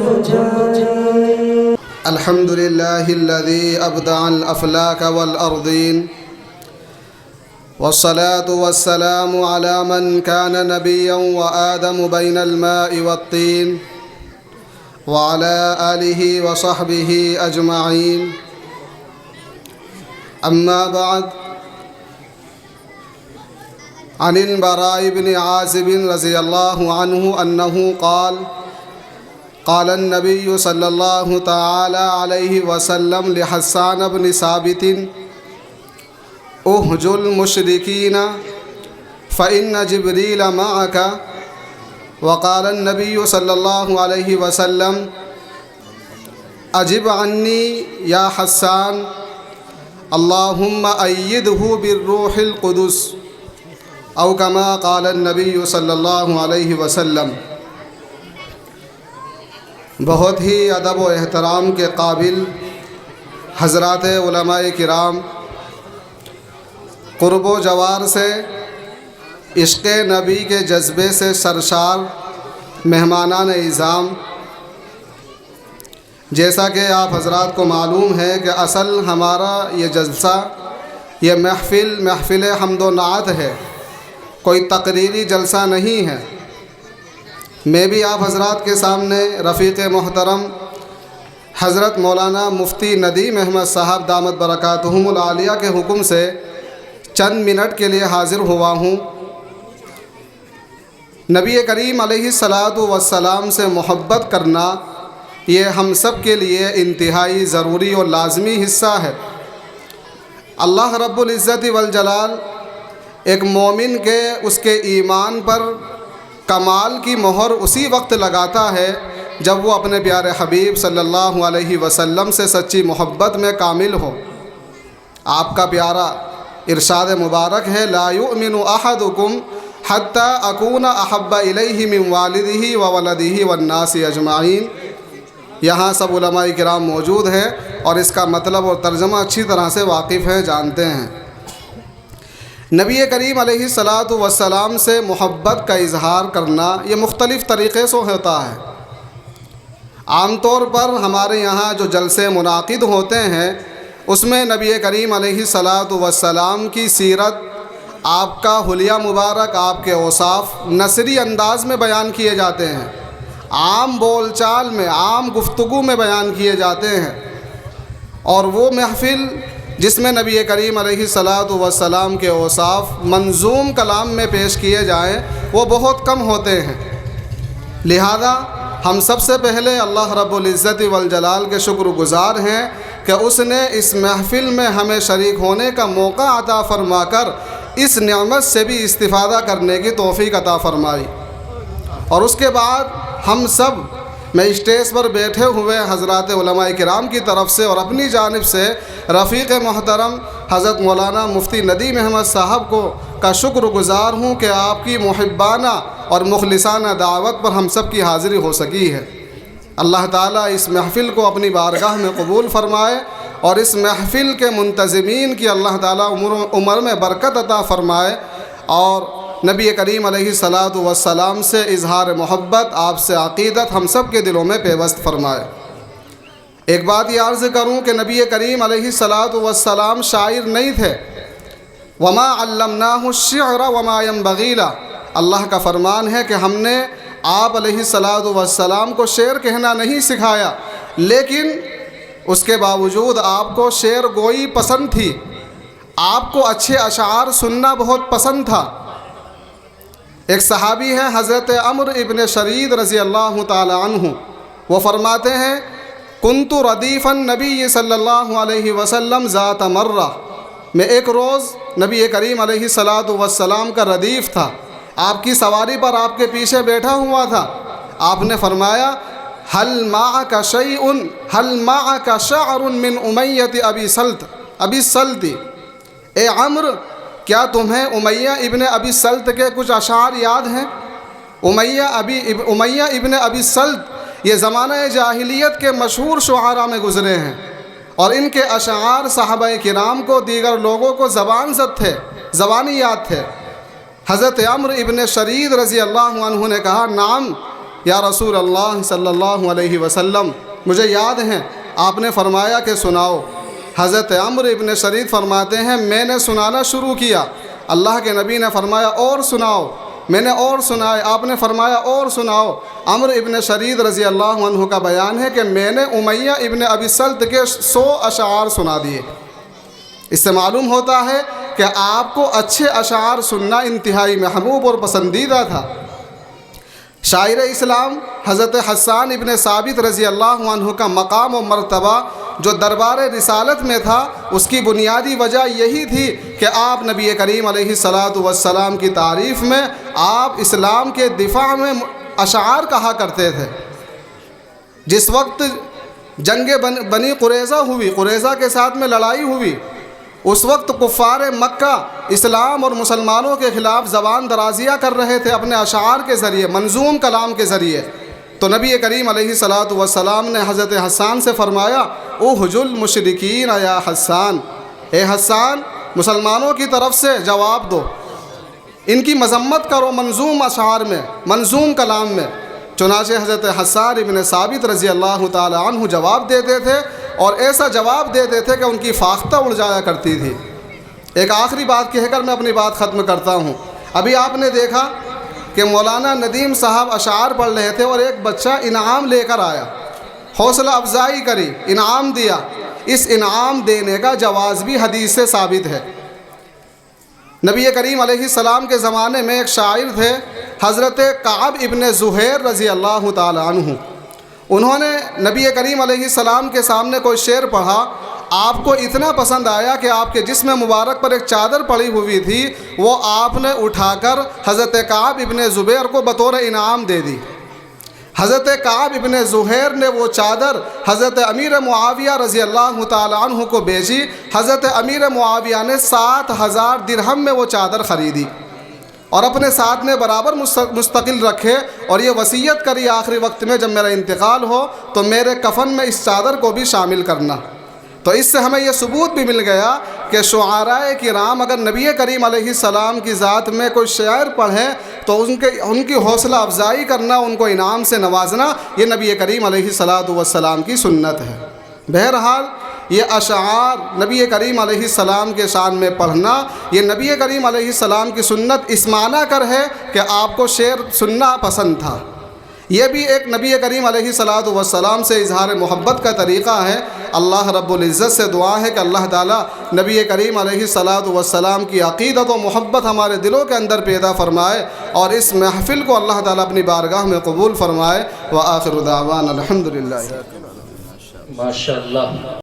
ہو جائے۔ الحمد للہ الذی ابدع الافلاک والارضین والصلاة والسلام على من كان نبيا وآدم بين الماء والطين وعلى آله وصحبه أجمعين. أما بعد، عن البراء بن عازب رضي الله عنه أنه قال: قال النبي صلى الله تعالى عليه وسلم لحسان بن ثابت: اهجر المشركين فإن جبريل معك. وقال النبي صلى الله عليه وسلم: أجب عني يا حسان، اللهم أيده بالروح القدس، أو كما قال النبي صلی اللہ علیہ وسلم. بہت ہی ادب و احترام کے قابل حضرات علماء کرام، قرب و جوار سے عشق نبی کے جذبے سے سرشار مہمانان اعظام، جیسا کہ آپ حضرات کو معلوم ہے کہ اصل ہمارا یہ جلسہ، یہ محفل حمد و نعت ہے، کوئی تقریری جلسہ نہیں ہے. میں بھی آپ حضرات کے سامنے رفیق محترم حضرت مولانا مفتی ندیم احمد صاحب دامت برکاتہم العالیہ کے حکم سے چند منٹ کے لیے حاضر ہوا ہوں. نبی کریم علیہ الصلاۃ والسلام سے محبت کرنا یہ ہم سب کے لیے انتہائی ضروری اور لازمی حصہ ہے. اللہ رب العزت والجلال ایک مومن کے اس کے ایمان پر کمال کی مہر اسی وقت لگاتا ہے جب وہ اپنے پیارے حبیب صلی اللہ علیہ وسلم سے سچی محبت میں کامل ہو. آپ کا پیارا ارشاد مبارک ہے: لا یؤمن احدکم حتی اکون احب الیہ من والدہ وولدہ والناس اجمعین. یہاں سب علماء کرام موجود ہیں اور اس کا مطلب اور ترجمہ اچھی طرح سے واقف ہیں، جانتے ہیں. نبی کریم علیہ الصلاۃ والسلام سے محبت کا اظہار کرنا یہ مختلف طریقے سے ہوتا ہے. عام طور پر ہمارے یہاں جو جلسے منعقد ہوتے ہیں اس میں نبی کریم علیہ الصلاۃ والسلام کی سیرت، آپ کا حلیہ مبارک، آپ کے اوصاف نثری انداز میں بیان کیے جاتے ہیں، عام بول چال میں، عام گفتگو میں بیان کیے جاتے ہیں. اور وہ محفل جس میں نبی کریم علیہ الصلاۃ والسلام کے اوصاف منظوم کلام میں پیش کیے جائیں وہ بہت کم ہوتے ہیں. لہذا ہم سب سے پہلے اللہ رب العزت والجلال کے شکر گزار ہیں کہ اس نے اس محفل میں ہمیں شریک ہونے کا موقع عطا فرما کر اس نعمت سے بھی استفادہ کرنے کی توفیق عطا فرمائی. اور اس کے بعد ہم سب، میں اسٹیج پر بیٹھے ہوئے حضرات علماء کرام کی طرف سے اور اپنی جانب سے رفیق محترم حضرت مولانا مفتی ندیم احمد صاحب کا شکر گزار ہوں کہ آپ کی محبانہ اور مخلصانہ دعوت پر ہم سب کی حاضری ہو سکی ہے. اللہ تعالیٰ اس محفل کو اپنی بارگاہ میں قبول فرمائے اور اس محفل کے منتظمین کی اللہ تعالیٰ عمر میں برکت عطا فرمائے اور نبی کریم علیہ الصلاۃ والسلام سے اظہار محبت، آپ سے عقیدت ہم سب کے دلوں میں پیوست فرمائے. ایک بات یہ عرض کروں کہ نبی کریم علیہ الصلاۃ والسلام شاعر نہیں تھے. وما علمناہ الشعر وما ينبغی لہ. اللہ کا فرمان ہے کہ ہم نے آپ علیہ الصلاۃ والسلام کو شعر کہنا نہیں سکھایا، لیکن اس کے باوجود آپ کو شعر گوئی پسند تھی، آپ کو اچھے اشعار سننا بہت پسند تھا. ایک صحابی ہیں حضرت عمرو ابن شرید رضی اللہ تعالی عنہ، وہ فرماتے ہیں: کنت ردیف النبی صلی اللہ علیہ وسلم ذات مرہ. میں ایک روز نبی کریم علیہ الصلاۃ والسلام کا ردیف تھا، آپ کی سواری پر آپ کے پیچھے بیٹھا ہوا تھا. آپ نے فرمایا: هل معك شيء هل معك شعر من امیۃ ابی سلط. اے عمرو، کیا تمہیں امیہ ابن ابی سلط کے کچھ اشعار یاد ہیں؟ امیہ ابن ابی سلط یہ زمانہ جاہلیت کے مشہور شعراء میں گزرے ہیں اور ان کے اشعار صحابہ کرام کو، دیگر لوگوں کو زبان زد تھے، زبانی یاد تھے. حضرت عمرو ابن شرید رضی اللہ عنہ نے کہا: نعم یا رسول اللہ صلی اللہ علیہ وسلم مجھے یاد ہیں آپ نے فرمایا کہ سناؤ۔ حضرت عمرو ابن شرید فرماتے ہیں میں نے سنانا شروع کیا، اللہ کے نبی نے فرمایا اور سناؤ، میں نے اور سنائے، آپ نے فرمایا اور سناؤ۔ عمرو ابن شرید رضی اللہ عنہ کا بیان ہے کہ میں نے امیہ ابن ابی سلط کے 100 اشعار سنا دیے۔ اس سے معلوم ہوتا ہے کہ آپ کو اچھے اشعار سننا انتہائی محبوب اور پسندیدہ تھا۔ شاعر اسلام حضرت حسان ابن ثابت رضی اللہ عنہ کا مقام و مرتبہ جو دربار رسالت میں تھا، اس کی بنیادی وجہ یہی تھی کہ آپ نبی کریم علیہ السلام کی تعریف میں، آپ اسلام کے دفاع میں اشعار کہا کرتے تھے۔ جس وقت جنگ بنی قریظہ ہوئی، قریظہ کے ساتھ میں لڑائی ہوئی، اس وقت کفار مکہ اسلام اور مسلمانوں کے خلاف زبان درازیاں کر رہے تھے اپنے اشعار کے ذریعے، منظوم کلام کے ذریعے۔ تو نبی کریم علیہ السلام نے حضرت حسان سے فرمایا اخرج المشرکین یا حسان، اے حسان مسلمانوں کی طرف سے جواب دو، ان کی مذمت کرو منظوم اشعار میں، منظوم کلام میں۔ چنانچہ حضرت حسان ابن ثابت رضی اللہ تعالی عنہ جواب دیتے تھے، اور ایسا جواب دیتے تھے کہ ان کی فاختہ اڑ جایا کرتی تھی۔ ایک آخری بات کہہ کر میں اپنی بات ختم کرتا ہوں۔ ابھی آپ نے دیکھا کہ مولانا ندیم صاحب اشعار پڑھ رہے تھے اور ایک بچہ انعام لے کر آیا، حوصلہ افزائی کری، انعام دیا۔ اس انعام دینے کا جواز بھی حدیث سے ثابت ہے۔ نبی کریم علیہ السلام کے زمانے میں ایک شاعر تھے حضرت کعب ابن زہیر رضی اللہ تعالی عنہ، انہوں نے نبی کریم علیہ السلام کے سامنے کوئی شعر پڑھا، آپ کو اتنا پسند آیا کہ آپ کے جسم مبارک پر ایک چادر پڑی ہوئی تھی، وہ آپ نے اٹھا کر حضرت کعب ابن زبیر کو بطور انعام دے دی۔ حضرت کعب ابن زہیر نے وہ چادر حضرت امیر معاویہ رضی اللہ تعالی عنہ کو بیچی۔ حضرت امیر معاویہ نے 7,000 درہم میں وہ چادر خریدی اور اپنے ساتھ میں برابر مستقل رکھے، اور یہ وصیت کری آخری وقت میں جب میرا انتقال ہو تو میرے کفن میں اس چادر کو بھی شامل کرنا۔ تو اس سے ہمیں یہ ثبوت بھی مل گیا کہ شعراء کرام اگر نبی کریم علیہ السلام کی ذات میں کوئی شعر پڑھیں تو ان کی حوصلہ افزائی کرنا، ان کو انعام سے نوازنا، یہ نبی کریم علیہ السلام کی سنت ہے۔ بہرحال یہ اشعار نبی کریم علیہ السلام کے شان میں پڑھنا، یہ نبی کریم علیہ السلام کی سنت اس معنی کر ہے کہ آپ کو شعر سننا پسند تھا۔ یہ بھی ایک نبی کریم علیہ السلام سے اظہار محبت کا طریقہ ہے۔ اللہ رب العزت سے دعا ہے کہ اللہ تعالیٰ نبی کریم علیہ السلام کی عقیدت و محبت ہمارے دلوں کے اندر پیدا فرمائے، اور اس محفل کو اللہ تعالیٰ اپنی بارگاہ میں قبول فرمائے۔ وآخر دعوانا الحمدللہ۔ ماشاءاللہ۔